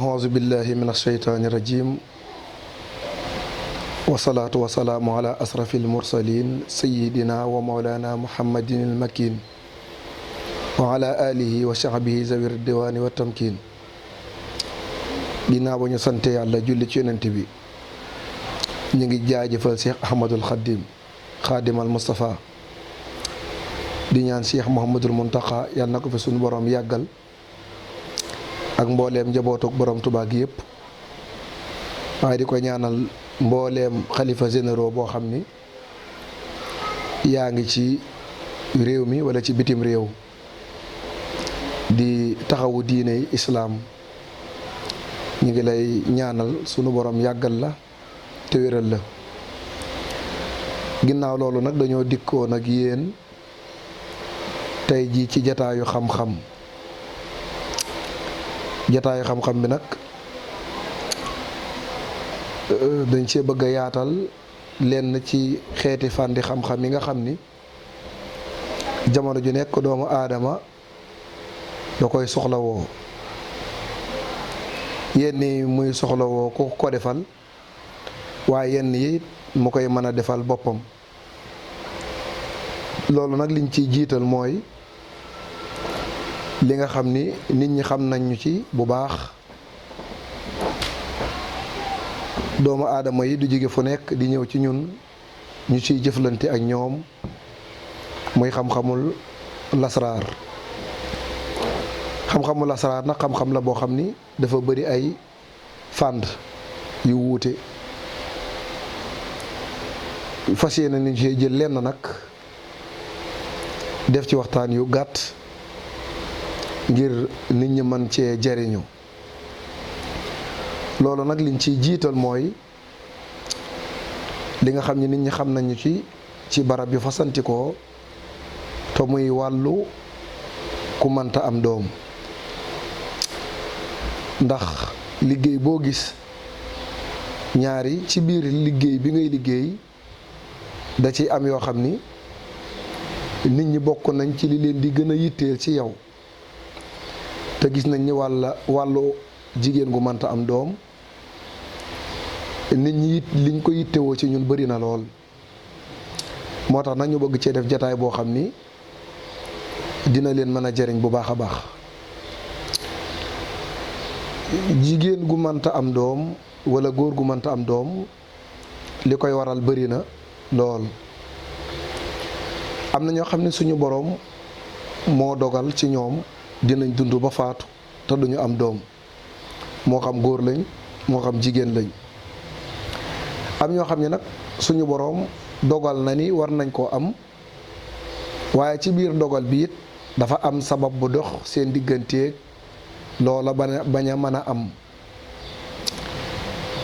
أعوذ بالله من الشيطان الرجيم والصلاة والسلام على أشرف المرسلين سيدنا ومولانا محمد المكين وعلى آله وصحبه ذوي الرضوان والتمكين. ginnaaw ba ñu sante yàlla julli ci yonent bi ñu ngi jaajëfal Cheikh Ahmadul Khadim Khadimal Moustapha di ñaan Cheikh Mouhamadul Mountakha yàlla na ko fi suñu borom yàggal ak mbooleem njabootuk borom Tuubaa gi yëpp waaye di ko ñaanal mbooleem xalifa généraux boo xam ni yaa ngi ci réew mi wala ci bitim réew di taxawu diine islaam ñu ngi lay ñaanal sunu borom yàggal la te wéral la. ginnaaw loolu nag dañoo dikkoon ak yéen tey jii ci jataayu xam-xam bi nag dañ cee bëgg a yaatal lenn ci xeeti fànni xam-xam yi nga xam ni jamono ju nekk doomu aadama da koy soxlawoo. yenn yi muy soxlawoo ku ko defal waaye yenn yi mu koy mën a defal boppam. loolu nag liñ ciy jiital mooy li nga xam ni nit ñi xam nañ ñu ci bu baax. doomu aadama yi du jóge fu nekk di ñëw ci ñun ñu ciy jëflante ak ñoom muy xam-xamul lasraar. xam-xamul lasraar nag xam-xam la boo xam ni dafa bëri ay fànn yu wuute. fas yéene nañ ci jël lenn nag def ci waxtaan yu gàtt ngir nit ñi mën cee jariñu. loolu nag liñ ciy jiital mooy li nga xam ni nit ñi xam nañu ci barab yu fasantikoo te muy wàllu ku mënta am doom. ndax liggéey boo gis ñaari ci biir liggéey bi ngay liggéey da ci am yoo xam ni nit ñi bokk nañ ci li leen di gën a yitteel ci yow te gis nañ ni wàllu jigéen gu mënta am doom nit ñi it liñ ko yittewoo ci ñun bari na lool. moo tax nag ñu bëgg cee def jataay boo xam ni dina leen mën a jariñ bu baax a baax. jigéen gu mënta am doom wala góor gu mënta am doom li koy waral bari na lool. am na ñoo xam ne suñu boroom moo dogal ci ñoom dinañ dund ba faatu te duñu am doom moo xam góor lañ moo xam jigéen lañ. am ñoo xam ne nag suñu boroom dogal na ni war nañ koo am waaye ci biir dogal bi it dafa am sabab bu dox seen digganteeg loola bañ a mën a am.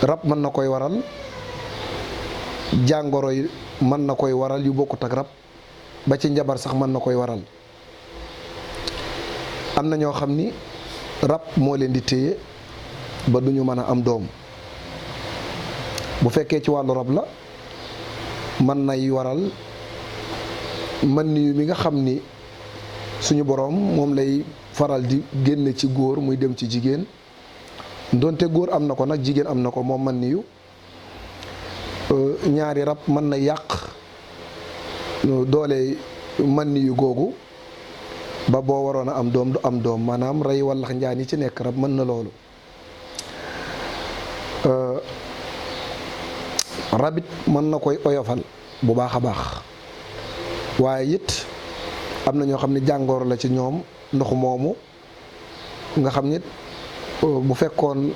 rab mën na koy waral, jàngoro yi mën na koy waral yu bokkut ak rab, ba ci njabar sax mën na koy waral. am na ñoo xam ni rab moo leen di téye ba duñu mën a am doom. bu fekkee ci wàllu rab la mën nay waral mën ni mi nga xam ni suñu boroom moom lay faral di génne ci góor muy dem ci jigéen, donte góor am na ko nag jigéen am na ko moom man niyu ñaari rab mën na yàq doole man niyu googu ba boo waroon a am doom du am doom, maanaam rey wallax njaan yi ci nekk rab mën na loolu. rabit mën na koy oyofal bu baax a baax, waaye it am na ñoo xam ne jàngoor la ci ñoom ndox moomu nga xam ni bu fekkoon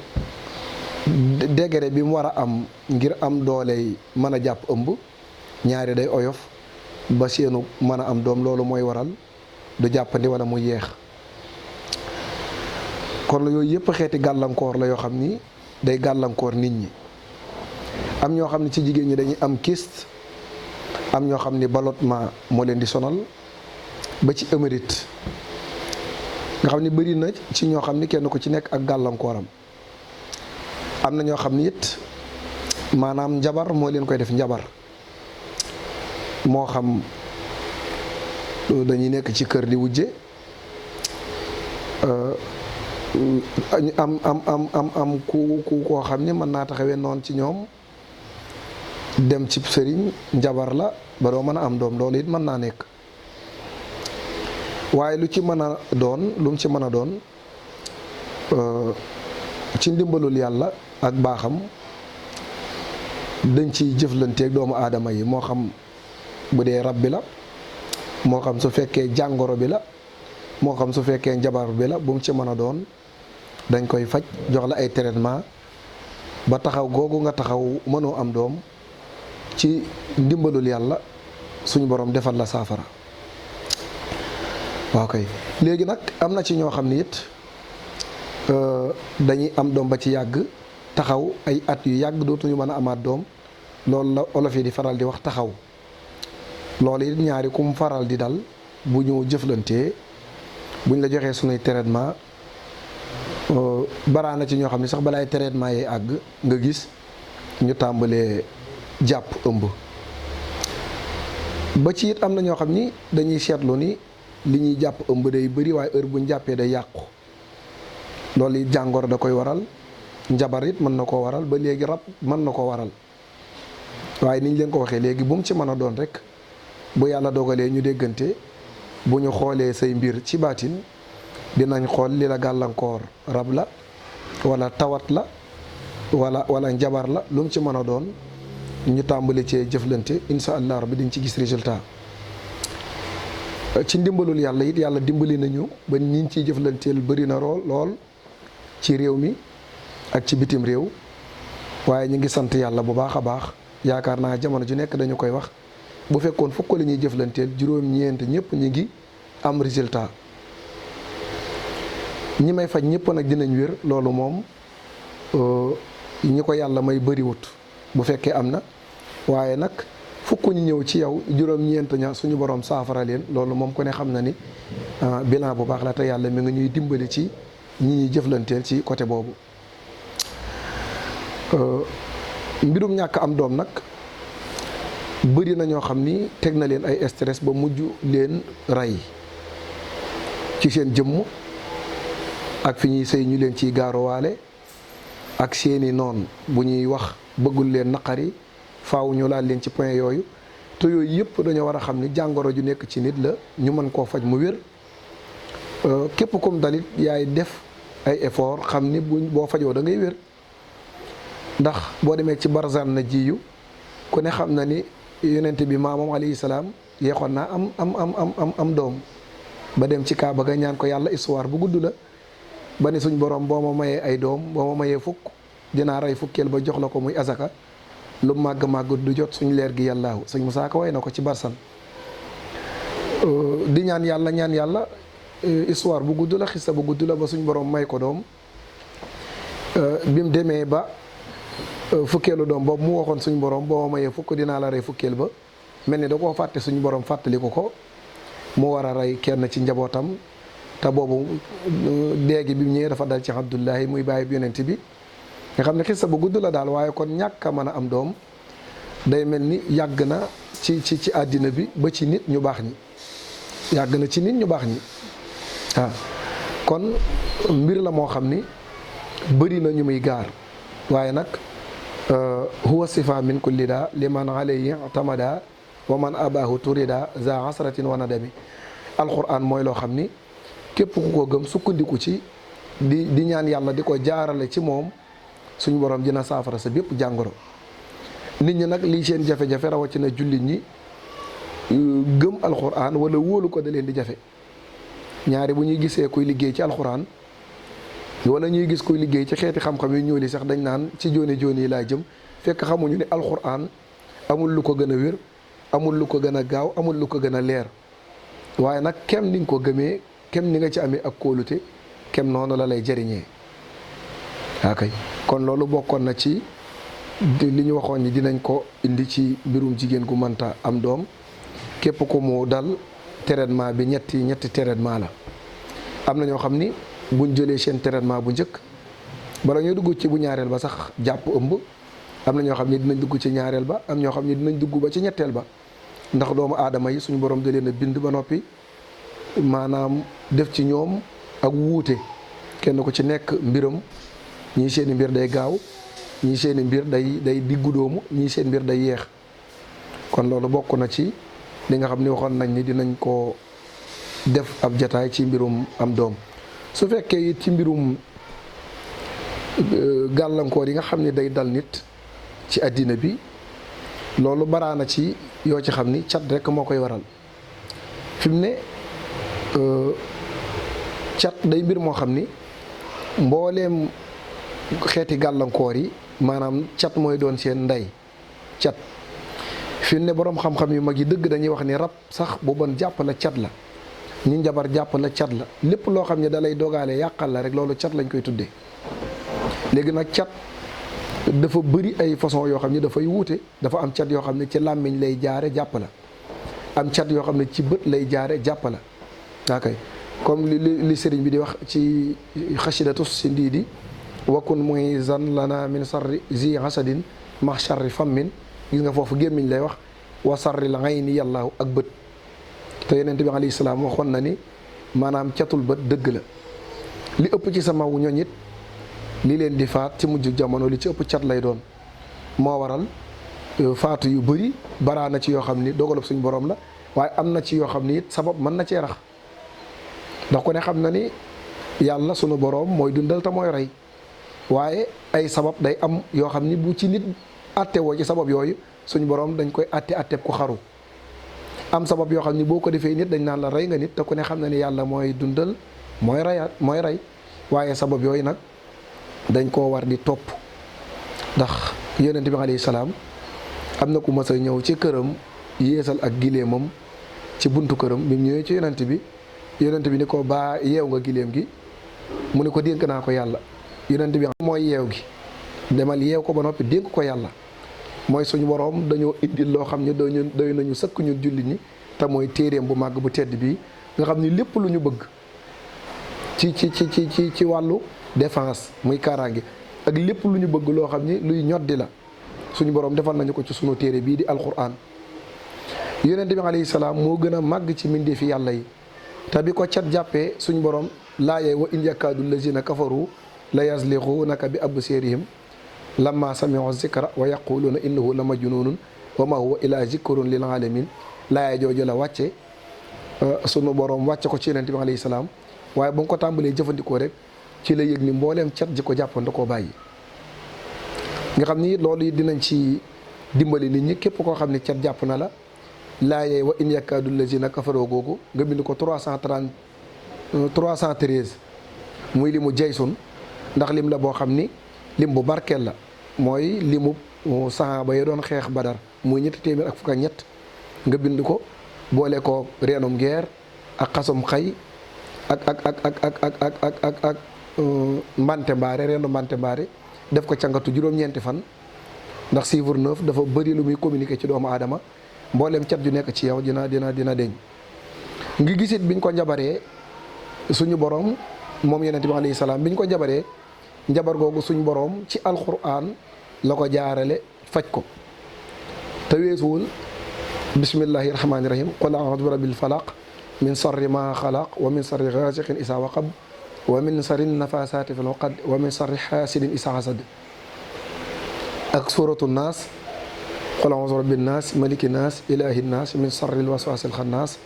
degré bi mu war a am ngir am doole mën a jàpp ëmb ñaari day oyof ba seenu mën a am doom, loolu mooy waral du jàppandi wala mu yeex. kon yooyu yëpp xeeti gàllankoor la yoo xam ni day gàllankoor nit ñi. am ñoo xam ne ci jigéen ñi dañuy am kyste, am ñoo xam ni ballottement moo leen di sonal ba ci hémorroïde nga xam ni bëri na ci ñoo xam ni kenn ku ci nekk ak gàllankooram. am na ñoo xam ni it maanaam njabar moo leen koy def, njabar moo xam dañuy nekk ci kër di wujje am ku koo xam ni mën naa taxawee noonu ci ñoom dem ci sëriñ njabar la ba doo mën a am doom loolu it mën naa nekk waaye lu ci mën a doon lu mu ci mën a doon ci ndimbalul yàlla ak baaxam dañ ciy jëflanteeg doomu aadama yi moo xam bu dee rab bi la moo xam su fekkee jàngoro bi la moo xam su fekkee njabar bi la bu mu ci mën a doon dañ koy faj jox la ay traitement ba taxaw googu nga taxaw mënoo am doom ci ndimbalul yàlla suñu borom defal la saafara. waaw kay léegi nag am na ci ñoo xam ne it dañuy am doom ba ci yàgg taxaw ay at yu yàgg dootuñu mën a amaat doom loolu la olof yi di faral di wax taxaw loolu it ñaari ku mu faral di dal bu ñu jëflantee buñ la joxee sunuy traitement baraana ci ñoo xam ne sax balaay traitement yi àgg nga gis ñu tàmbalee jàpp ëmb ba ci it am na ñoo xam ni dañuy seetlu ni li ñuy jàpp ëmb day bëri waaye heure buñ jàppee day yàqu loolu it jàngoro da koy waral njabar it mën na koo waral ba léegi rab mën na koo waral waaye niñ leen ko waxee léegi bu mu ci mën a doon rek bu yàlla dogalee ñu déggante bu ñu xoolee say mbir ci baatin dinañ xool li la gàllankoor rab la wala tawat la wala njabar la lu mu ci mën a doon ñu tàmbali cee jëflante insha allah rabbi diñ ci gis résultat ci ndimbalul yàlla it yàlla dimbali nañu ba ñiñ ciy jëflanteel bëri na lool ci réew mi ak ci bitim réew waaye ñu ngi sant yàlla bu baax a baax yaakaar naa jamono ju nekk dañu koy wax bu fekkoon fukk la ñuy jëflanteel juróom-ñeent ñëpp ñu ngi am résultat ñi may faj ñëpp nag dinañ wér loolu moom ñi ko yàlla may bëriwut bu fekkee am na waaye nag fukk ñu ñëw ci yow juróom-ñeent ña suñu borom saafara leen loolu moom ku ne xam na ni bilan bu baax la te yàlla mi nga ñuy dimbali ci ñi ñuy jëflanteel ci côté boobu. mbirum ñàkk am doom nag bëri na ñoo xam ni teg na leen ay stress ba mujj leen rey ci seen jëmm ak fi ñuy sëy ñu leen ciy gaaruwaale ak seeni noon bu ñuy wax bëggul leen naqari faaw ñu laal leen ci point yooyu te yooyu yëpp dañoo war a xam ni jàngoro ju nekk ci nit la ñu mën koo faj mu wér képp comme dalit yaay def ay effort xam ni boo fajoo da ngay wér ndax boo demee ci barzan na jiyu ku ne xam na ni yonent bi maamam alayhi salaam yeexoon naa am doom ba dem ci Kaaba ga ñaan ko yàlla histoire bu gudd la ba ne suñ borom boo ma mayee ay doom boo ma mayee fukk dinaa rey fukkeel ba jox la ko muy azaka lu màgg du jot suñ leer gi yàllaahu sëñ Musaa Ka way na ko ci barsan di ñaan yàlla histoire bu gudd la xista bu gudd la ba suñ borom may ko doom bi mu demee ba fukkeelu doom boobu mu waxoon suñ borom boo ma mayee fukk dinaa la rey fukkeel ba mel ni da koo fàtte suñ borom fàttaliku ko mu war a rey kenn ci njabootam te boobu déegi bi mu ñëwee dafa dal ci Abdullahi muy bàyyi bi yonent bi nga xam ne xissa bu gudd la daal waaye kon ñàkk a mën a am doom day mel ni yàgg na ci àddina bi ba ci nit ñu baax ñi yàgg na ci nit ñu baax ñi waaw kon mbir la moo xam ni bëri na ñu muy gaar waaye nag huwa sifa min kulli daa liman alayhi tamada wa man abahu turida za asratin wa nadami alquran mooy loo xam ni képp ku ko gëm sukkandiku ci di ñaan yàlla di ko jaarale ci moom suñu borom dina saafara sa bépp jàngoro nit ñi nag lii seen jafe-jafe rawatina jullit ñi gëm alquran wala wóolu ko da leen di jafe ñaari bu ñuy gisee kuy liggéey ci alquran wala ñuy gis kuy liggéey ci xeeti xam-xam yu ñuul yi sax dañ naan ci jooni yi laa jëm fekk xamuñu ne alquran amul lu ko gën a wér amul lu ko gën a gaaw amul lu ko gën a leer waaye nag kem ni nga ko gëmee kem ni nga ci amee ak kóolute kem noonu la lay jëriñee akay kon loolu bokkoon na ci li ñu waxoon ni dinañ ko indi ci mbirum jigéen gu mënta am doom képp ko mu dal traitement bi ñetti traitement la am na ñoo xam ni buñ jëlee seen traitement bu njëkk bala ñoo dugg ci bu ñaareel ba sax jàpp ëmb am na ñoo xam ni dinañ dugg ci ñaareel ba am ñoo xam ni dinañ dugg ba ci ñetteel ba ndax doomu aadama yi suñu borom da leen a bind ba noppi maanaam def ci ñoom ak wuute kenn ku ci nekk mbiram ñii seeni mbir day gaaw ñii seeni mbir day diggu doomu ñii seen mbir day yeex kon loolu bokk na ci li nga xam ni waxoon nañ ni dinañ ko def ab jataay ci mbirum am doom su fekkee it ci mbirum gàllankoor yi nga xam ni day dal nit ci àddina bi loolu baraana ci yoo ci xam ni cat rekk moo koy waral fi mu ne cat day mbir moo xam ni mbooleem xeeti gàllankoor yi maanaam cat mooy doon seen ndey cat fi mu ne boroom xam-xam yu mag yi dëgg dañuy wax ni rab sax bu bon jàpp la cat la ñi njabar jàpp la cat la lépp loo xam ne da lay dogaale yàqal la rek loolu cat lañ koy tuddee léegi nag cat dafa bëri ay façon yoo xam ne dafay wuute dafa am cat yoo xam ne ci làmmiñ lay jaare jàpp la am cat yoo xam ne ci bët lay jaare jàpp la akay comme li sëriñ bi di wax ci xasidatu si ndiidi wakun muy zan lana min sarri zi hasadin ma charri fammin gis nga foofu gémmiñ lay wax wa sarri la ngay ni yàllaahu ak bët te yonent bi alayhi salaam waxoon na ni maanaam catul bët dëgg la li ëpp ci sama wu ñoñ it li leen di faat ci mujj jamono li ci ëpp cat lay doon moo waral faatu yu bëri baraana ci yoo xam ni dogalub suñ borom la waaye am na ci yoo xam ni it sabab mën na cee rax ndax ko ne xam na ni yàlla sunu borom mooy dundal te mooy rey waaye ay sabab day am yoo xam ni bu ci nit atte woo ci sabab yooyu suñu borom dañ koy atte ku xaru am sabab yoo xam ni boo ko defee nit dañ naan la rey nga nit te ku ne xam na ni yàlla mooy dundal mooy rey waaye sabab yooyu nag dañ koo war di topp ndax yonent bi alayhi salaam am na ku mas a ñëw ci këram yéesal ak gileemam ci buntu këram bi mu ñëwee ci yonent bi ni ko baa yeew nga gileem gi mu ne ko dénk naa ko yàlla yonent bi mooy yeew gi demal yeew ko ba noppi dénk ko yàlla mooy suñu boroom dañoo indil loo xam ne doy nañu sëkk ñun julli ñi te mooy téeréem bu màgg bu tedd bii nga xam ni lépp lu ñu bëgg ci wàllu défense muy kaaraange ak lépp lu ñu bëgg loo xam ni luy ñoddi la suñu borom defal nañu ko ci sunu téere bii di alquran yonent bi alayhi salaam moo gën a màgg ci mbindeefi yàlla yi te bi ko cat jàppee suñu borom laayee wa in yakaadu lazina kafaru la yazliqunaka bi absarihim lamma sami'u zikra wa yaquluna innahu la majnunun wa ma huwa illa zikrun lil alamin laaya jooju la wàcce sunu borom wàcce ko ci yonent bi alayhi salaam waaye ba nga ko tàmbalee jëfandikoo rek ci la yëg ni mbooleem cat ji ko jàppoon da koo bàyyi nga xam ni loolu dinañ ci dimbali nit ñi képp koo xam ne cat jàpp na la laayee wa in yakaadu lazina kafaroo googu nga bind ko 313 muy limu jaysun ndax lim la boo xam ni lim bu barkeel la mooy limu sahaaba yi doon xeex badar muy 300 ak fukk ak ñett nga bind ko boole ko reenum geer ak xasum xay ak mbante mbaare reenu mbante mbaare def ko cangatu juróom-ñeenti fan ndax chiffre 9 dafa bëri lu muy communiquer ci doomu aadama mboolem cat ju nekk ci yow dina deñ ngi gisit biñ ko njabaree suñu borom moom yonent bi alayhi salaam biñ ko njabaree njabar googu suñu borom ci alquran la ko jaarale faj ko te weesuwul bismillahi rahmaani rahim qul a'udhu bi rabbil falaq min sarri ma xalaq wa min sarri ghasiqin isa waqab wa min sarri nafasaati fil uqad wa min sarri hasidin isa hasad ak suratu naas qul a'udhu bi rabbin naas maliki naas ilahi naas min sarri alwaswasil xannaas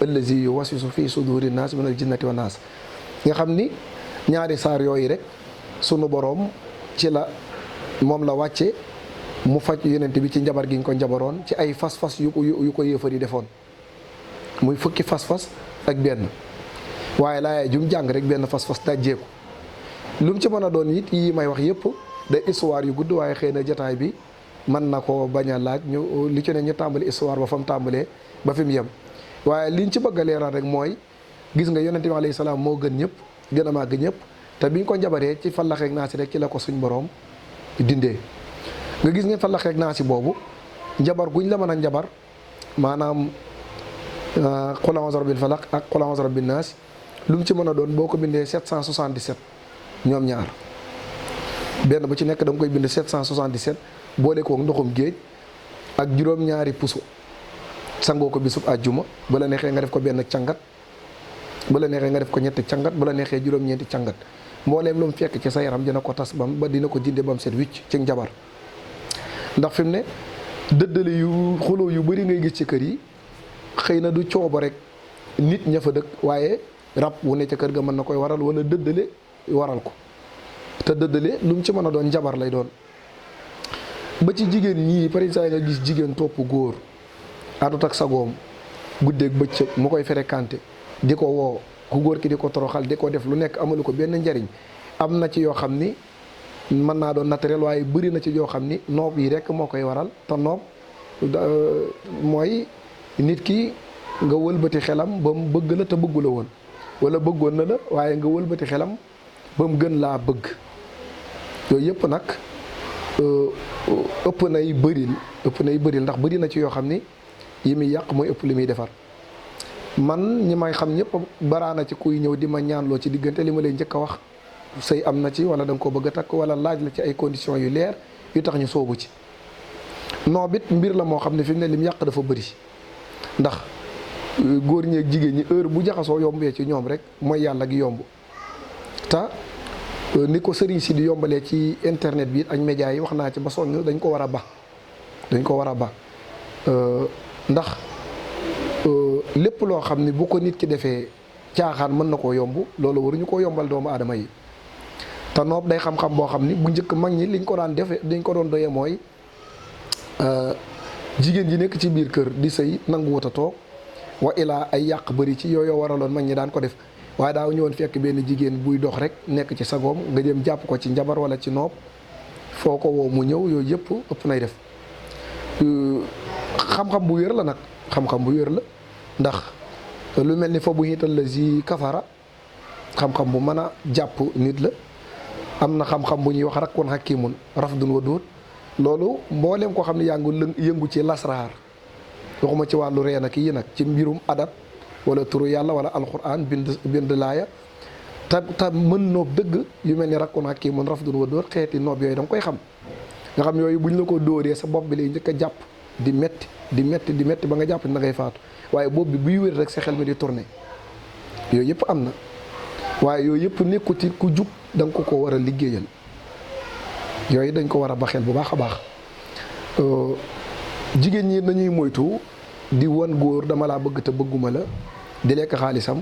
allazi yuwaswisu fi suduri naas min aljinnati wa naas nga xam ni ñaari saar yooyu rek sunu boroom ci la moom la wàcce mu faj yonent bi ci njabar gi ñu ko njabaroon ci ay fas-fas yu ko yëfar yi defoon muy fukki fas-fas ak benn waaye laay jum jàng rek benn fas-fas dajjeeku lu mu ci mën a doon it yii may wax yëpp day histoire yu gudd waaye xëy na jataay bi mën na ko bañ a laaj ñu li ci ne ñu tàmbali histoire ba fa mu tàmbalee ba fi mu yem waaye liñ ci bëgg a leeral rek mooy gis nga yonent bi alayhi salaam moo gën ñëpp gën a màgg ñëpp te biñ ko njabaree ci fallaxeeg naa si rek ci la ko suñ boroom dindee nga gis ngeen fallaxeeg naa si boobu njabar guñ la mën a njabar maanaam qul a'udhu bi rabbil falaq ak qul a'udhu bi rabbin naas lu mu ci mën a doon boo ko bindee 777 ñoom ñaar benn bu ci nekk da nga koy bind 777 boole koog ndoxum géej ak juróom-ñaari puso sangoo ko bisub àjjuma bu la neexee nga def ko benn cangat bu la neexee nga def ko ñetti cangat bu la neexee juróom-ñeenti cangat mbooleem lu mu fekk ci sa yaram dina ko tas bam ba dina ko dinde bam set wicc ci njabar. ndax fi mu ne dëddale yu xuloo yu bari ngay gis ci kër yi xëy na du cooba rek nit ña fa dëkk waaye rab wu ne ca kër ga mën na koy waral wala dëddale waral ko. te dëddale lu mu ci mën a doon njabar lay doon. ba ci jigéen ñii par exemple nga gis jigéen topp góor àndut ak sagoom guddeeg bëccëg mu koy fréquenté di ko woo ku góor ki di ko toroxal di ko def lu nekk amalu ko benn njariñ. am na ci yoo xam ni mën naa doon naturel waaye bëri na ci yoo xam ni noob yi rek moo koy waral te noob mooy nit ki nga wëlbati xelam ba mu bëgg la te bëggu la woon wala bëggoon na la waaye nga wëlbati xelam ba mu gën laa bëgg. yooyu yëpp nag ëpp nay bëril ndax bëri na ci yoo xam ni yi muy yàq mooy ëpp li muy defar. man ñi may xam ñëpp baraana ci kuy ñëw di ma ñaanloo ci diggante li ma lay njëkk a wax sëy am na ci wala da nga ko bëgg a takk wala laaj la ci ay conditions yu leer yu tax ñu soobu ci. noo bit mbir la moo xam ne fi mu ne lim yàq dafa bëri ndax góor ñeeg jigéen ñi heure bu jaxasoo yombee ci ñoom rek mooy yàlla gi yomb. te ni ko sëriñ si di yombalee ci internet bi ak média yi wax naa ci ba sonn dañ ko war a ba ndax lépp loo xam ni bu ko nit ki defee caaxaan mën na koo yomb loolu waruñu koo yombal doomu aadama yi. te noob day xam-xam boo xam ni bu njëkk mag ñi liñ ko daan defee dañ ko doon doyee mooy jigéen ji nekk ci biir kër di sëy nanguwut a toog wa ilaa ay yàq bëri ci yooyu waraloon mag ñi daan ko def. waaye daaw ñëwoon fekk benn jigéen buy dox rek nekk ci sagoom nga jëm jàpp ko ci njabar wala ci noob foo ko woo mu ñëw yooyu yëpp ëpp nay def. xam-xam bu wér la nag xam-xam bu wér la ndax lu mel ni fa bu xiital la si kafara xam-xam bu mën a jàpp nit la. am na xam-xam bu ñuy wax rakkun hakimun rafdun wa duut loolu mbooleem koo xam ne yaa ngi yëngu ci lasraar waxuma ci wàllu reen ak yi nag ci mbirum adat wala turu yàlla wala alquran bind laaya te mën noob dëgg yu mel ni rakkun hakimun rafdun wa duut xeeti noob yooyu da nga koy xam. nga xam yooyu buñ la ko dóoree sa bopp bi lay njëkk a jàpp di metti ba nga jàpp ni da ngay faatu waaye bopp bi buy wér rek sa xel mi di tourné yooyu yëpp am na. waaye yooyu yëpp nekkuti ku jug da nga ko war a liggéeyal yooyu dañ ko war a baxel bu baax a baax. jigéen ñi nañuy moytu di wan góor dama laa bëgg te bëgguma la di lekk xaalisam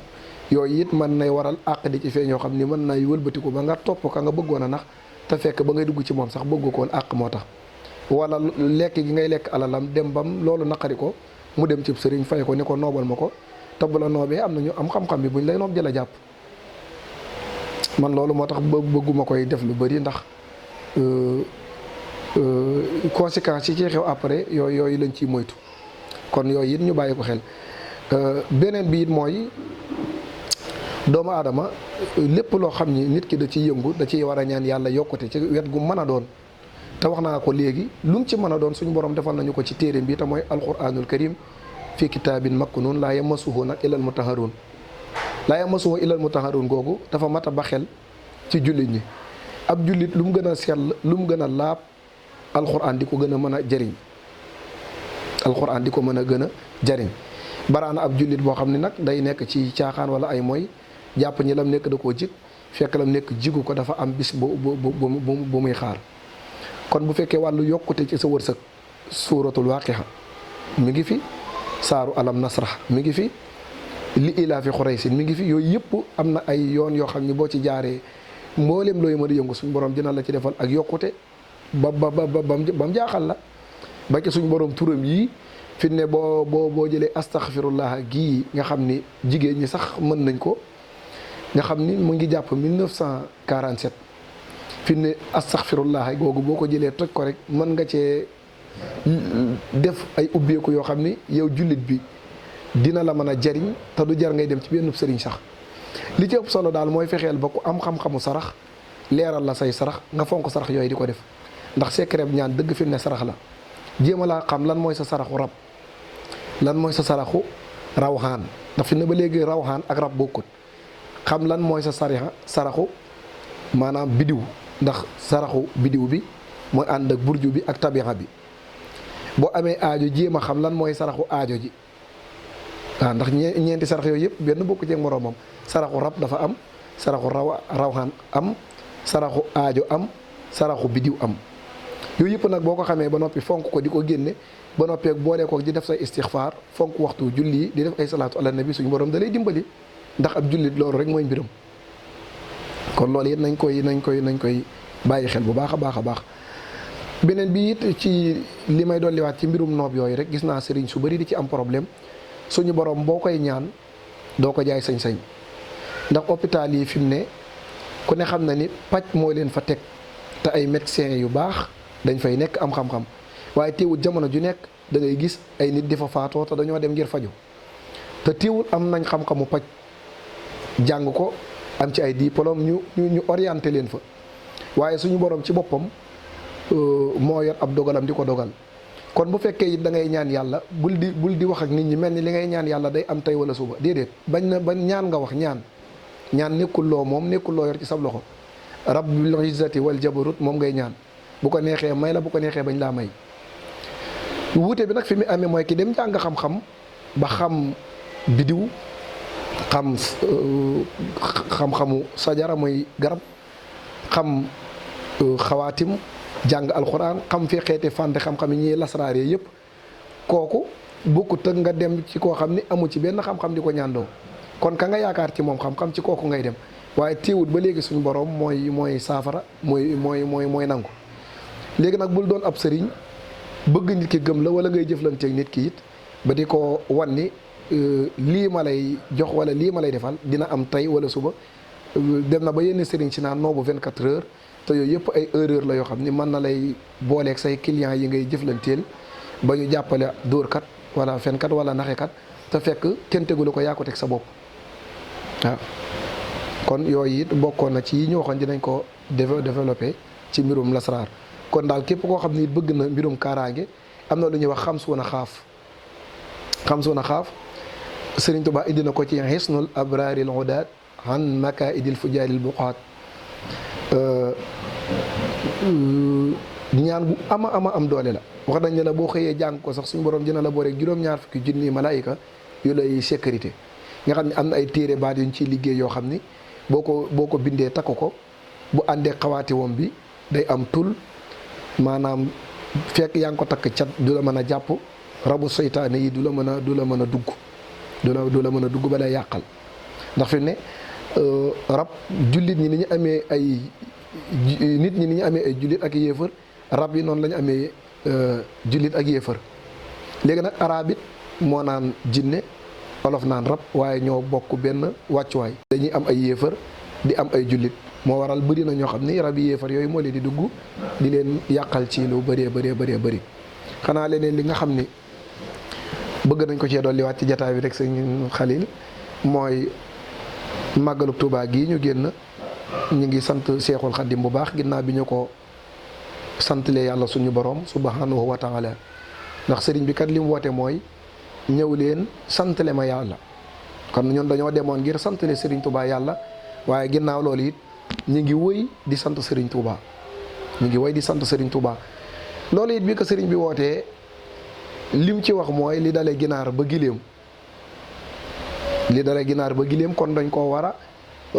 yooyu it mën nay waral àq di ci feeñ yoo xam ni mën nay wëlbatiku ba nga topp ka nga bëggoon a nax te fekk ba ngay dugg ci moom sax bëggu ko woon àq moo tax. wala lekk gi ngay lekk alalam dem bam loolu naqari ko mu dem ci sëriñ fay ko ni ko noobal ma ko te bu la noobee am na ñu am xam-xam bi buñ lay noob jëla jàpp. man loolu moo tax bëgguma koy def lu bëri ndax conséquences yi ci xew après yooyu lañ ciy moytu kon yooyu it ñu bàyyi ko xel. beneen bi it mooy doomu aadama lépp loo xam ni nit ki da ciy yëngu da ciy war a ñaan yàlla yokkute ci wet gu mën a doon. te wax naa ko léegi lu mu ci mën a doon suñu borom defal nañu ko ci téere bi te mooy alquranul karim fi kitaabin maknuun laa yamassuhu nag illal mutahharuun laa yamassuhu illal mutahharuun googu dafa mat a ba xel ci jullit ñi. ab jullit lu mu gën a sell lu mu gën a laab alquran di ko gën a mën a jëriñ alquran di ko mën a gën a jëriñ. baraana ab jullit boo xam ne nag day nekk ci caaxaan wala ay mooy jàpp ñi lam nekk da koo jig fekk lam nekk jigu ko dafa am bis bu muy xaar. kon bu fekkee wàllu yokkute ci sa wërsëg suuratul waaqixa mi ngi fi saaru alam nasrah mi ngi fi li ilaa fi xuraysin mi ngi fi yooyu yëpp am na ay yoon yoo xam ne boo ci jaaree mboolem looy mën a yëngu suñu borom dina la ci defal ak yokkute ba mu jaaxal la ba ci suñu borom turam yii fi ne boo jëlee astaghfirullah gii nga xam ni jigéen ñi sax mën nañ ko nga xam ni mu ngi jàpp 1947 fi ne astaghfirullah googu boo ko jëlee toj ko rek mën nga cee def ay ubbeeku yoo xam ni yow jullit bi dina la mën a jariñ te du jar ngay dem ci benn sëriñ sax. li ci ëpp solo daal mooy fexeel ba ku am xam-xamu sarax leeral la say sarax nga fonk sarax yooyu di ko def ndax secret bi ñaan dëgg fi mu ne sarax la. jéem a laa xam lan mooy sa saraxu rab lan mooy sa saraxu rawxaan ndax fi ne ba léegi rawxaan ak rab bokkut xam lan mooy sa saraxu maanaam bidiw ndax saraxu bidiw bi mooy ànd ak burju bi ak tabixa bi. boo amee aajo jéem a xam lan mooy saraxu aajo ji waaw ndax ñeenti sarax yooyu yëpp benn bokku ci moroomam saraxu rab dafa am saraxu rawxaan am, saraxu aajo am, saraxu bidiw am. yooyu yëpp nag boo ko xamee ba noppi fonk ko di ko génne ba noppeeg boole ko di def say istixfaar fonk waxtu julli yi di def ay salaatu ala nabi suñu borom da lay dimbali ndax ab jullit loolu rek mooy mbiram. kon loolu it nañ koy bàyyi xel bu baax a baax a baax. beneen bi it ci li may dolliwaat ci mbirum noob yooyu rek gis naa sëriñ su bari di ci am problème suñu borom boo koy ñaan doo ko jaay sañ-sañ ndax hôpital yi fi mu ne ku ne xam na ni paj moo leen fa teg te ay médecins yu baax dañ fay nekk am xam-xam waaye teewul jamono ju nekk da ngay gis ay nit di fa faatoo te dañoo dem ngir faju te teewul am nañ xam-xamu paj jàng ko am ci ay diplôme ñu orienté leen fa waaye suñu borom ci boppam moo yor ab dogalam di ko dogal. kon bu fekkee it da ngay ñaan yàlla bul di wax ak nit ñi mel ni li ngay ñaan yàlla day am tey wala suba déedéet bañ ñaan nga wax ñaan nekkul loo moom nekkul loo yor ci sab loxo rabbil izzati wal jabarut moom ngay ñaan bu ko neexee may la bu ko neexee bañ laa may. wuute bi nag fi mu amee mooy ki dem jàng xam-xam ba xam bidiw xam xam-xamu sajara mooy garab xam xawaatim jàng alxuraan xam fi xeeti fànte xam-xam yi ñuy lasraaree yëpp kooku bokkut ak nga dem ci koo xam ni amu ci benn xam-xam di ko ñaandoo kon ka nga yaakaar ci moom xam-xam ci kooku ngay dem waaye teewut ba léegi suñu borom mooy saafara mooy nangu. léegi nag bul doon ab sëriñ bëgg nit ki gëm la wala ngay jëflanteeg nit ki it ba di ko wan ni lii ma lay jox wala lii ma lay defal dina am tey wala suba dem na ba yenn sëriñ si naan noobu 24 heures. te yooyu yëpp ay erreur la yoo xam ni mën na lay booleeg say clients yi ngay jëflanteel ba ñu jàppale dóorkat wala fenkat wala naxekat te fekk kenn tegulu ko yaa ko teg sa bopp waaw. kon yooyu it bokkoon na ci yi ñu waxoon dinañ ko développé ci mbirum lasraar kon daal képp koo xam ni bëgg na mbirum kaaraange am na lu ñuy wax xamsuuna xaaf Sëriñ Tuubaa indi na ko ci xisnul abraaril udaat an makaidil fujaaril buqaat ñaan bu am doole la wax nañ ne la boo xëyee jàng ko sax suñu borom dina la boo rek juróom-ñaar fukki junni malaayika yu lay sécurité nga xam ne am na ay téere baat yuñ ciy liggéey yoo xam ni boo ko bindee takk ko bu àndee xawaati wom bi day am tul maanaam fekk yaa ngi ko takk cat du la mën a jàpp rabu seytaane yi du la mën a dugg du la mën a dugg ba lay yàqal ndax fi ne rab jullit ñi ni ñu amee ay nit ñi ni ñu amee ay jullit ak yéefar rab yi noonu la ñu amee jullit ak yéefar léegi nag arab it moo naan jinne olof naan rab waaye ñoo bokk benn wàccuwaay dañuy am ay yéefar di am ay jullit moo waral bëri na ñoo xam ni rab yi yéefar yooyu moo leen di dugg di leen yàqal ci lu bëree xanaa leneen li nga xam ni bëgg nañ ko cee dolliwaat ci jataay bi rek sëñ Xalil mooy màggalu Tuubaa gii ñu génn ñu ngi sant Seexul Xaddim bu baax ginnaaw bi ñu ko santalee yàlla suñu borom subhanahu wa taala ndax sëriñ bi kat li mu woote mooy ñëw leen santale ma yàlla kon ñun dañoo demoon ngir santale sëriñ Tuubaa yàlla waaye ginnaaw loolu it ñu ngi wëy di sant sëriñ Tuubaa loolu it bi ko sëriñ bi wootee lim ci wax mooy li dalee ginaar ba giléem kon dañ koo war a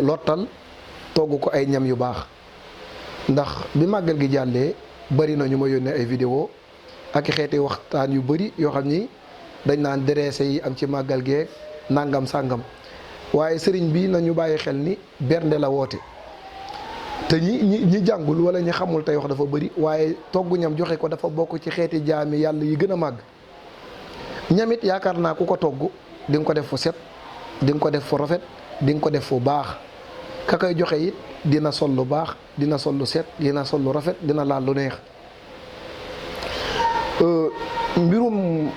lottal togg ko ay ñam yu baax ndax bi màggal gi jàllee bari na ñu ma yónnee ay vidéo ak xeeti waxtaan yu bari yoo xam ni dañ naan dressé yi am ci màggal geeg nangam sàngam waaye sëriñ bi nañu bàyyi xel ni bernde la woote te ñi jàngul wala ñi xamul tey wax dafa bari waaye togg ñam joxe ko dafa bokk ci xeeti jaami yàlla yi gën a màgg ñamit yaakaar naa ku ko togg di nga ko def fu set di nga ko def fu rafet di nga ko def fu baax ka koy joxe it dina sol lu baax dina sol lu set dina sol lu rafet dina laal lu neex mbirum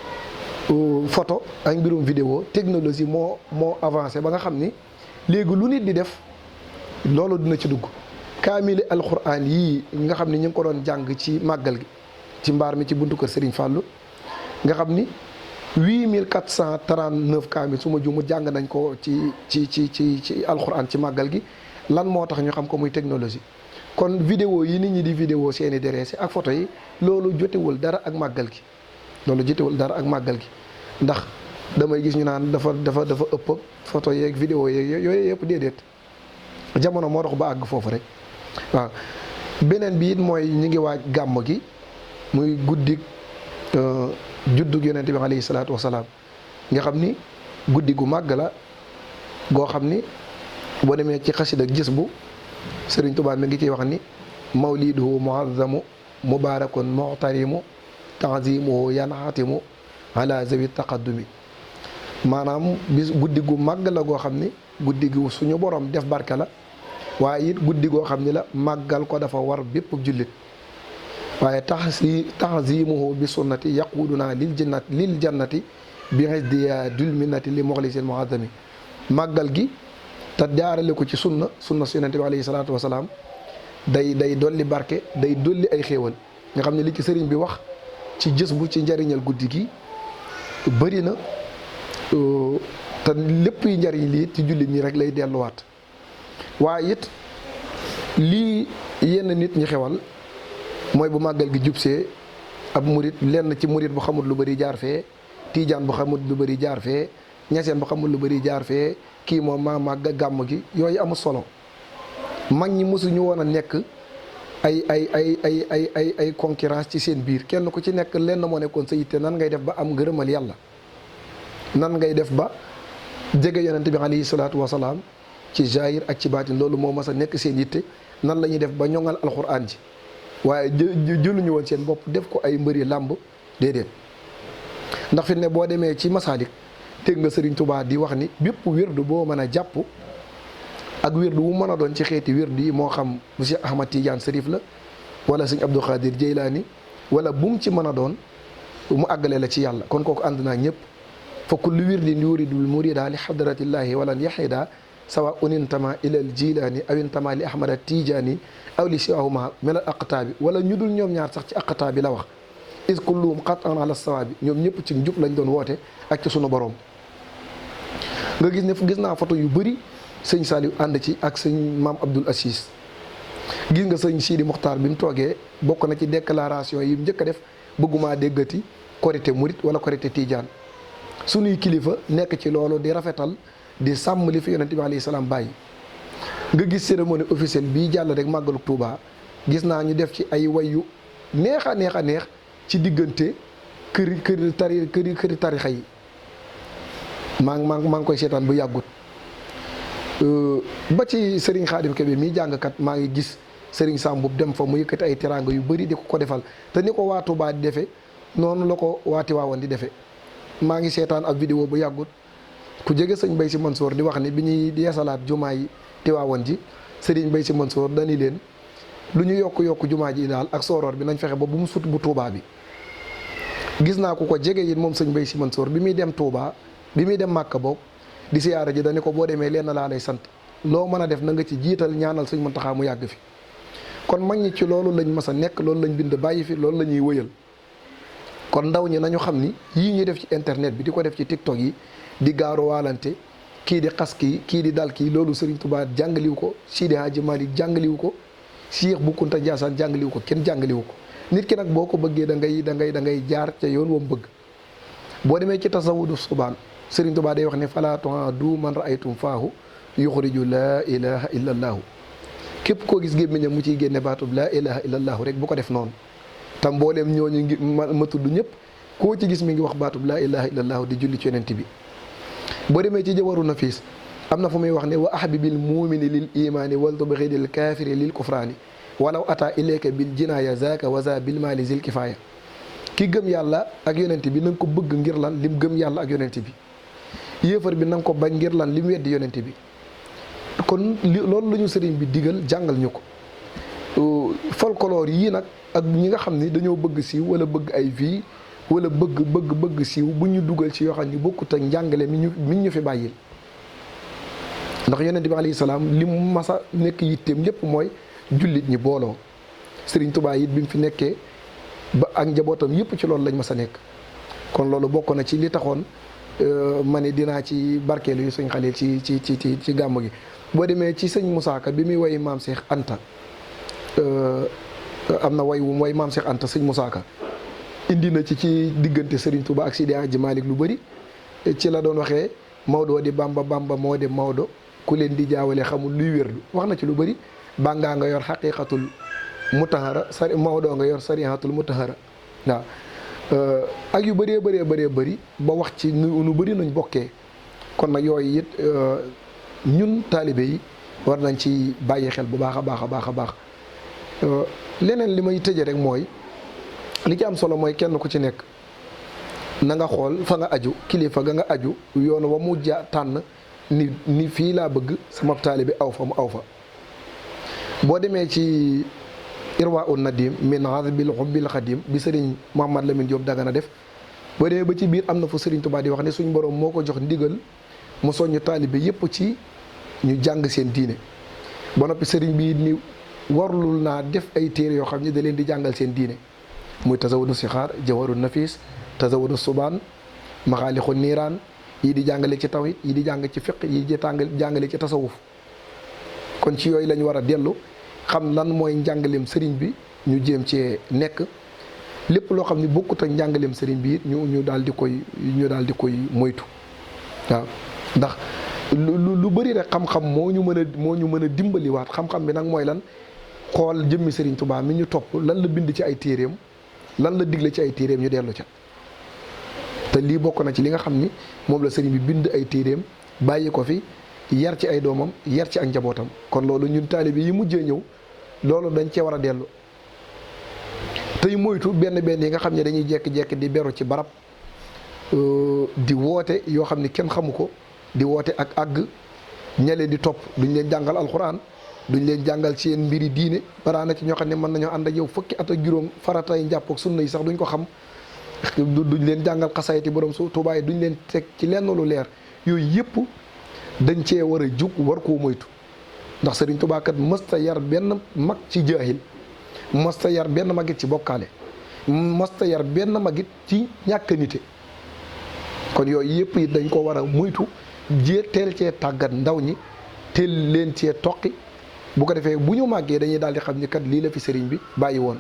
photo ak mbirum vidéo technologie moo avancé ba nga xam ni léegi lu nit di def loolu dina ci dugg kaamili alxuraan yii nga xam ni ñu ngi ko doon jàng ci màggal gi ci mbaar mi ci buntu kër Serigne Fallou nga xam ni 8439 kaamil su ma jumu jàng nañ ko ci alxuraan ci màggal gi lan moo tax ñu xam ko muy technologie kon vidéo yi nit ñi di vidéo seeni dressé ak photo yi loolu jotewul dara ak màggal gi ndax damay gis ñu naan dafa ëpp photo yeeg vidéo yeeg yooyu yëpp déedéet jamono moo dox ba àgg foofu rek waaw. beneen bi it mooy ñu ngi waaj gàmm gi muy guddi juddug yonente bi alayhi salaatu wasalaam nga xam ni guddi gu màgg la goo xam ni boo demee ci xasida ak gis bu Sëriñ Tuubaa mi ngi ciy wax ni mawliduhu muazzamu mubarakun muhtarimu tanzimuhu yanatimu ala zawi taqaddumi maanaam bis guddi gu màgg la goo xam ni guddi gu suñu borom def barke la waaye it guddi goo xam ni la màggal ko dafa war bépp jullit waaye tanzimuhu bi sunnati yaquduna lil jannati bi xisdiya dul minnati li moxlisil muazami màggal gi te jaarale ko ci sunna su yonente bi alayhi salaatu wasalaam day dolli barke day dolli ay xéewal nga xam ne li ci sëriñ bi wax ci jës bu ci njariñal guddi gi bëri na te lépp yi njariñ lii ci jullit ñi rek lay delluwaat waaye it lii yenn nit ñi xewal mooy bu màggal gi jubsee ab murit lenn ci murit bu xamul lu bëri jaar fee tiijaan bu xamul lu bëri jaar fee ñaseen bu xamul lu bëri jaar fee kii moom maa màgg gàmm gi yooyu amul solo mag ñi mosuñu woon a nekk ay concurrence ci seen biir kenn ku ci nekk lenn moo nekkoon sa yitte nan ngay def ba am ngërëmal yàlla nan ngay def ba jege yonente bi alayhi salaatu wasalaam ci jaahir ak ci baatin loolu moo mas a nekk seen yitte nan la ñuy def ba ñoŋal alxuraan ji waaye jëluñu woon seen bopp def ko ay mbëri làmb déedéet ndax fi ne boo demee ci masaalik dégg nga Sëriñ Tuubaa di wax ni bépp wirdu boo mën a jàpp ak wirdu wu mën a doon ci xeeti wirdu yi moo xam bu Cheikh Ahmad Tidiane Serif la wala sëñ Abdou Khadir Jeylaani wala bu mu ci mën a doon mu àggale la ci yàlla kon kooku ànd naa ñëpp fa kullu wirdin yuridul murida li xadratillahi walan yaxida sawa unintama ilal jilaani aw intama li ahmada tijaani aw li siwahuma min al aqtaabi wala ñu dul ñoom ñaar sax ci aqtaabi la wax is kulluhum qatan ala sawaabi ñoom ñëpp ci njub lañ doon woote ak ci sunu borom. nga gis ne gis naa photo yu bëri sëñ Saliou ànd ci ak sëñ maam Abdoul Aziz gis nga sëñ Sidi Mokhtar bi mu toogee bokk na ci déclaration yi mu njëkk a def bëggumaa déggati korité murit wala korité tijaan sunuy kilifa nekk ci loolu di rafetal di sàmm li fi yonente bi alayhi salaam bàyyi. nga gis cérémonie officielle bii jàll rek màggalu Touba gis naa ñu def ci ay wayu neex a neex ci diggante këri tarixa yi maa ngi koy seetaan bu yàggut ba ci Serigne Khadim Kébé mii jàngkat maa ngi gis Serigne Samboub dem fa mu yëkkati ay teraanga yu bëri di ko defal te ni ko waa Touba di defee noonu la ko waa Tiwaawan di defee maa ngi seetaan ab vidéo bu yàggut ku jege sëñ Bay Si Mansour di wax ni bi ñuy yeesalaat jumaa yi Tiwaawan ji Serigne Bay Si Mansour dani leen lu ñu yokk jumaa ji daal ak sooroor bi nañ fexe ba bu mu sut bu Touba bi. gis naa ko jege it moom sëñ Bay Si Mansour bi muy dem Touba bi muy dem Màkka boog di siyaara ji dañu ko boo demee lenn laa lay sant loo mën a def na nga ci jiital ñaanal sëñ Muntaxa mu yàgg fi. kon mag ñi ci loolu lañ mas a nekk loolu lañ bind bàyyi fi loolu la ñuy wëyal kon ndaw ñi nañu xam ni yii ñuy def ci internet bi di ko def ci TikTok yi di gaaru waalante kii di xas kii di dal kii loolu Serigne Touba jàngaliwu ko Sidi Hadji Malick jàngaliwu ko Cheikh Bou Kounta Ndiassane jàngaliwu ko kenn jàngaliwu ko nit ki nag boo ko bëggee da ngay jaar ca yoon wam bëgg. boo demee ci tasawudu subaan Serigne Touba day wax ne fala tu'adu man ra'aytum faahu yuxriju laa ilaha illa allaahu képp koo gis gémmiñam mu ciy génne baatub laa ilaha illa allaahu rek bu ko def noonu te mbooleem ñooñu ngi ma tudd ñëpp koo ci gis mi ngi wax baatub laa ilaha illa allaahu di julli ci yonent bi. boo demee ci jawaru nafis am na fu muy wax ne wa ahbibil muumini lil imaani wal tubghidil kaafiri lil kufraani walaw ata ilayka bil jinaaya zaaka waza bil maali zil kifaaya ki gëm yàlla ak yonent bi na nga ko bëgg ngir lan lim gëm yàlla ak yonent bi yéefar bi na nga ko bañ ngir lan lim weddi yonent bi. kon loolu la ñu sëriñ bi digal jàngal ñu ko folklore yii nag ak ñi nga xam ni dañoo bëgg siiw wala bëgg ay vie wala bëgg siiw bu ñu dugal ci yoo xam ni bokkut ak njàngale mi ñu fi bàyyil ndax yonent bi alayhi salaam li mu masa nekk yitteem lépp mooy jullit ñi booloo Sëriñ Tuubaa it bi mu fi nekkee ba ak njabootam yëpp ci loolu lañ mas a nekk kon loolu bokk na ci li taxoon ma ne dinaa ci barkeelu yu sëñ Xalil ci gàmm gi. boo demee ci sëñ Moussa Ka bi muy woy maam Cheikh Anta am na way maam Cheikh Anta sëñ Moussa Ka indi na ci diggante Serigne Touba ak Sidi Hadji Malick lu bëri ci la doon waxee Maodo di Bamba moo de Maodo ku leen di jaawale xamul luy wérdu wax na ci lu bëri. bàngaa nga yor xaqiqatul mutahara sari Maodo nga yor sarihatul mutahara waaw ak yu bëree bëri ba wax ci nu bëri nañ bokkee. kon nag yooyu it ñun taalibe yi war nañ ci bàyyi xel bu baax a baax a baax a baax leneen li may tëje rek mooy li ci am solo mooy kenn ku ci nekk na nga xool fa nga aju kilifa ga nga aju yoon wa mu tànn ni fii laa bëgg sama taalibe aw fa mu aw fa. boo demee ci irwa un nadim min azbil hubbil xadim bi sëriñ Mouhamad Lamine Diop Dagana def boo demee ba ci biir am na fu sëriñ Tuubaa di wax ne suñ borom moo ko jox ndigal mu soññu taalibe yépp ci ñu jàng seen diine ba noppi sëriñ bi ni warlul naa def ay téere yoo xam ne da leen di jàngal seen diine muy tasawudu sixaar jawaru nafis tasawudu subaan maxaalixu niiraan yii di jàngale ci tawhid yii di jàng ci fiq yii di jàngale ci tasawuf. kon ci yooyu lañu war a dellu xam lan mooy njàngaleem sëriñ bi ñu jéem cee nekk lépp loo xam ne bokkut ak njàngaleem sëriñ bi it ñu daal di koy moytu waaw. ndax lu bëri rek xam-xam moo ñu mën a dimbaliwaat xam-xam bi nag mooy lan xool jëmmi sëriñ Tuubaa mi ñu topp lan la bind ci ay téeréem lan la digle ci ay téeréem ñu dellu ca. te lii bokk na ci li nga xam ni moom la sëriñ bi bind ay téeréem bàyyi ko fi. yar ci ay doomam yar ci ak njabootam kon loolu ñun taalibe yi mujjee ñëw loolu dañ cee war a dellu tey moytu benn yi nga xam ne dañuy jekki-jekki di beru ci barab di woote yoo xam ne kenn xamu ko di woote ak àgg ñaleen di topp duñ leen jàngal alxuraan duñ leen jàngal ci yeen mbiri diine baraana ci ñoo xam ne mën nañoo ànd ak yow fukki at ak juróom faratay njàpp ak sunna yi sax duñ ko xam duñ leen jàngal xasaayiti borom su Tuubaa duñ leen teg ci lenn lu leer yooyu yëpp dañ cee war a jug war koo moytu ndax Sëriñ Tuubaa kat mësta yar benn mag ci jaahil mësta yar benn magit ci bokkaale mësta yar benn magit ci ñàkk nite kon yooyu yëpp it dañ ko war a moytu teel cee tàggat ndaw ñi teel leen cee toqi bu ko defee bu ñu màggee dañuy daal di xam ni kat lii la fi sëriñ bi bàyyi woon.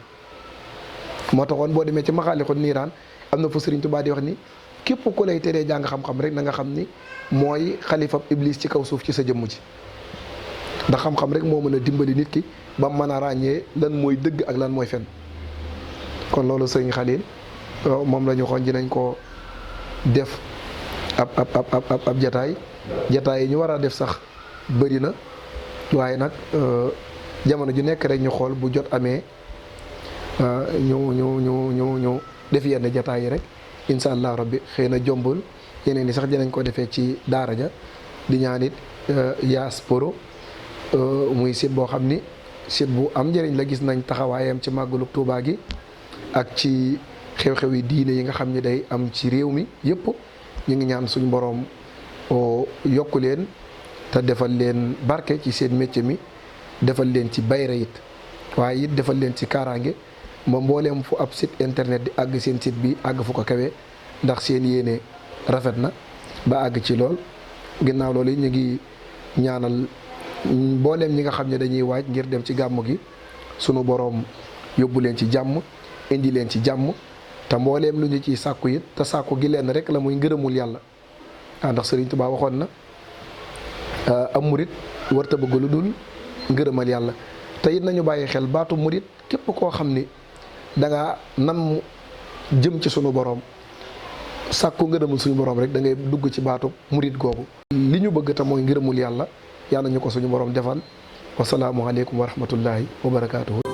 moo taxoon boo demee ci maxaalixu niiraan am na fu Sëriñ Tuubaa di wax ni képp ku lay teree jàng xam-xam rek na nga xam ni mooy xalifab iblis ci kaw suuf ci sa jëmm ji ndax xam-xam rek moo mën a dimbali nit ki ba mën a ràññee lan mooy dëgg ak lan mooy fen. kon loolu sëriñ Xalil moom la ñu waxoon dinañ ko def ab jataay yi ñu war a def sax bëri na waaye nag jamono ju nekk rek ñu xool bu jot amee ñu def yenn jataay yi rek incha allah rabbi xëy na jombul yeneen yi sax dinañ ko defee ci daara ja di ñaan it Yaas Pro muy site boo xam ni site bu am njëriñ la gis nañ taxawaayam ci màggalu Tuubaa gi ak ci xew-xew yi diine yi nga xam ni day am ci réew mi yëpp ñu ngi ñaan suñu boroom yokku leen te defal leen barke ci seen métier mi defal leen ci bayra it waaye it defal leen ci kaaraange ba mbooleem fu ab site internet di àgg seen site bi àgg fu ko kawe ndax seen yéene rafet na ba àgg ci lool. ginnaaw loolu ñu ngi ñaanal mbooleem ñi nga xam ne dañuy waaj ngir dem ci gàmmu gi sunu boroom yóbbu leen ci jàmm indi leen ci jàmm te mbooleem lu ñu ciy sàkku it te sàkku gi leen rek la muy ngërëmul yàlla ndax Sëriñ Tuubaa waxoon na am murit warta bëgg lu dul ngërëmal yàlla te it nañu bàyyi xel baatu murit képp koo xam ni danga nan jëm ci sunu boroom sàkku ngërëmul suñu boroom rek da ngay dugg ci baatu murit googu li ñu bëgg te mooy ngërëmul yàlla yàlla ñu ko suñu boroom defal wasalaamu aleykum wa rahmatullahi wa barakaatuhu